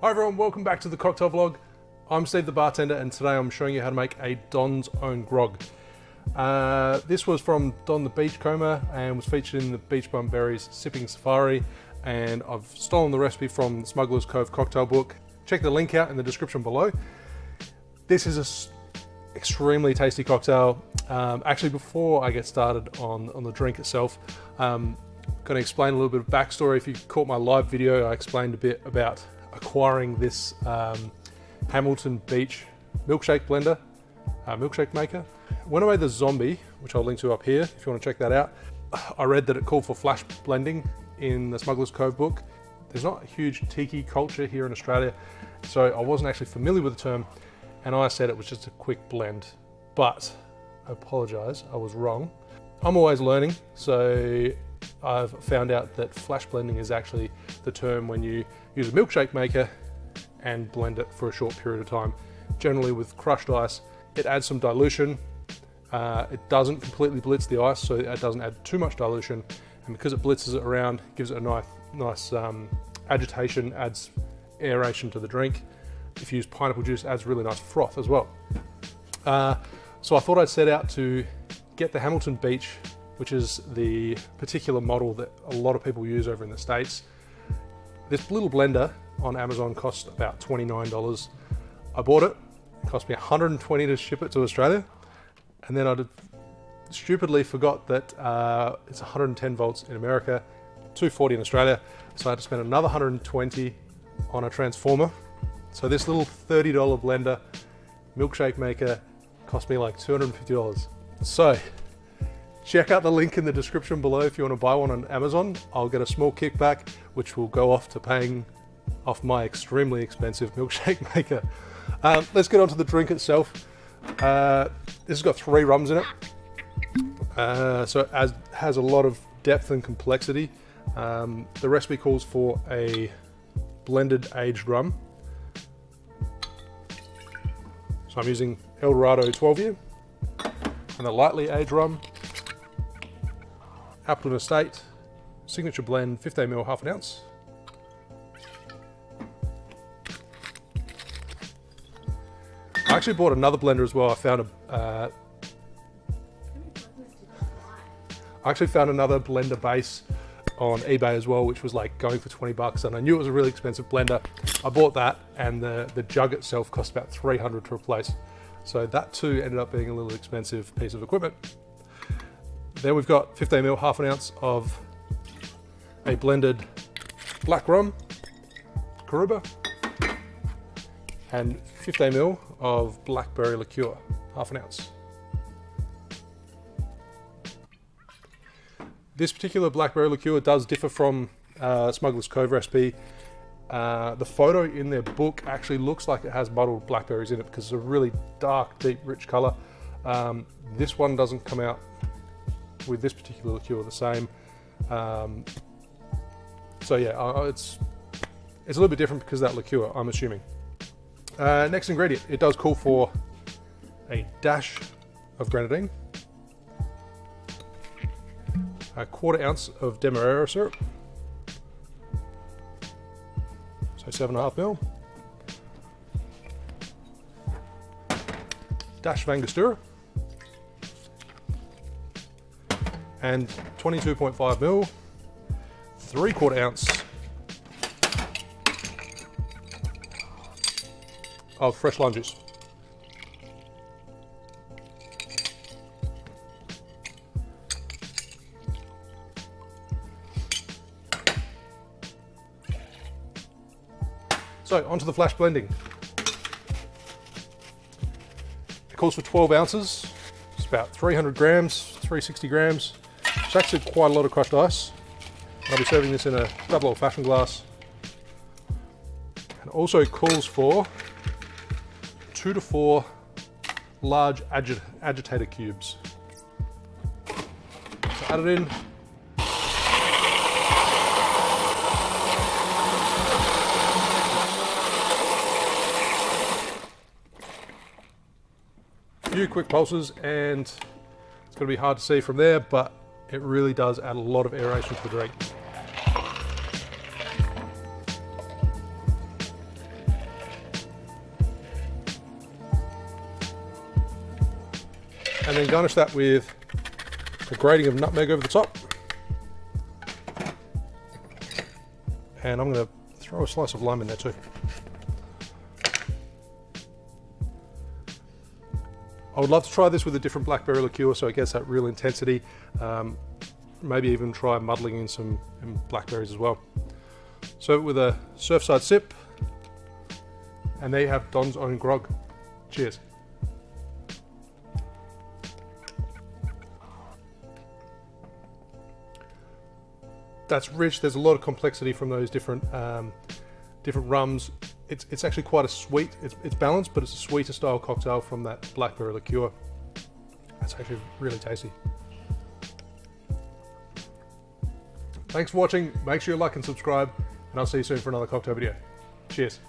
Hi everyone, welcome back to the cocktail vlog. I'm Steve the bartender, and today I'm showing you how to make a Don's own grog. This was from Don the Beachcomber and was featured in the Beachbum Berries Sipping Safari, and I've stolen the recipe from the Smuggler's Cove cocktail book. Check the link out in the description below. This is an extremely tasty cocktail. Actually, before I get started on the drink itself, I'm going to explain a little bit of backstory. If you caught my live video, I explained a bit about acquiring this Hamilton Beach milkshake blender, milkshake maker. When I made the zombie, which I'll link to up here if you want to check that out, I read that it called for flash blending in the Smuggler's Cove book. There's not a huge Tiki culture here in Australia, so I wasn't actually familiar with the term, and I said it was just a quick blend. But I apologise, I was wrong. I'm always learning, so I've found out that flash blending is actually the term when you use a milkshake maker and blend it for a short period of time. Generally with crushed ice, it adds some dilution. It doesn't completely blitz the ice, so it doesn't add too much dilution. And because it blitzes it around, gives it a nice agitation, adds aeration to the drink. If you use pineapple juice, adds really nice froth as well. So I thought I'd set out to get the Hamilton Beach, which is the particular model that a lot of people use over in the States. This little blender on Amazon cost about $29. I bought it. It cost me $120 to ship it to Australia. And then I stupidly forgot that it's 110 volts in America, 240 in Australia. So I had to spend another $120 on a transformer. So this little $30 blender milkshake maker cost me like $250. So check out the link in the description below if you want to buy one on Amazon. I'll get a small kickback, which will go off to paying off my extremely expensive milkshake maker. Let's get on to the drink itself. This has got 3 rums in it. So it has a lot of depth and complexity. The recipe calls for a blended aged rum. So I'm using El Dorado 12 year and the Lightly Aged Rum, Appleton Estate, signature blend, 15ml, half an ounce. I actually bought another blender as well. I actually found another blender base on eBay as well, which was like going for 20 bucks, and I knew it was a really expensive blender. I bought that, and the jug itself cost about $300 to replace. So that too ended up being a little expensive piece of equipment. Then we've got 15ml, half an ounce of a blended Black Rum, Caruba, and 15ml of Blackberry Liqueur, half an ounce. This particular Blackberry Liqueur does differ from Smuggler's Cove recipe. The photo in their book actually looks like it has muddled blackberries in it because it's a really dark, deep, rich colour. This one doesn't come out with this particular liqueur the same. So yeah, it's a little bit different because of that liqueur, I'm assuming. Next ingredient, it does call for a dash of Grenadine, a 1/4 ounce of Demerara Syrup, so 7.5 ml, dash of Angostura, and 22.5 ml, 3/4 ounce of fresh lime juice. So onto the flash blending. It calls for 12 ounces. It's about 300 grams, 360 grams. It's actually quite a lot of crushed ice. I'll be serving this in a double old-fashioned glass. And also calls for 2 to 4 large agitator cubes. So add it in. A few quick pulses, and it's going to be hard to see from there, but it really does add a lot of aeration to the drink. And then garnish that with a grating of nutmeg over the top. And I'm going to throw a slice of lime in there too. I would love to try this with a different blackberry liqueur so it gets that real intensity. Maybe even try muddling in some blackberries as well. Serve it with a Surfside sip. And there you have Don's own grog. Cheers. That's rich. There's a lot of complexity from those different rums. It's actually quite a sweet. It's balanced, but it's a sweeter style cocktail from that blackberry liqueur. That's actually really tasty. Thanks for watching. Make sure you like and subscribe, and I'll see you soon for another cocktail video. Cheers.